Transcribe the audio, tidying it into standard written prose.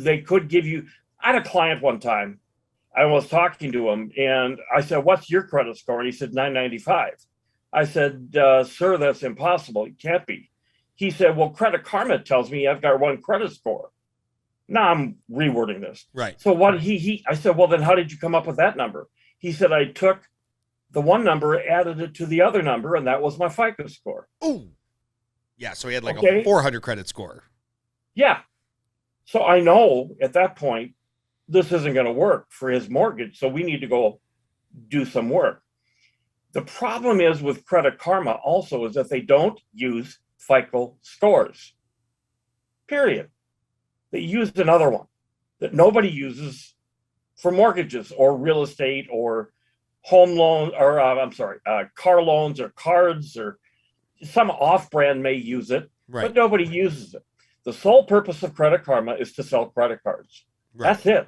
they could give you. I had a client one time. I was talking to him, and I said, "What's your credit score?" And he said 995. I said, "Sir, that's impossible. It can't be." He said, "Well, Credit Karma tells me I've got one credit score." Now I'm rewording this. Right. So what I said, "Well, then how did you come up with that number?" He said, "I took the one number, added it to the other number, and that was my FICO score." Ooh. Yeah, so he had like a Okay. 400 credit score. Yeah. So I know at that point, this isn't going to work for his mortgage. So we need to go do some work. The problem is with Credit Karma also is that they don't use FICO scores, period. They used another one that nobody uses for mortgages or real estate or home loan or car loans or cards, or some off-brand may use it, Right. but nobody uses it. The sole purpose of Credit Karma is to sell credit cards. Right. That's it.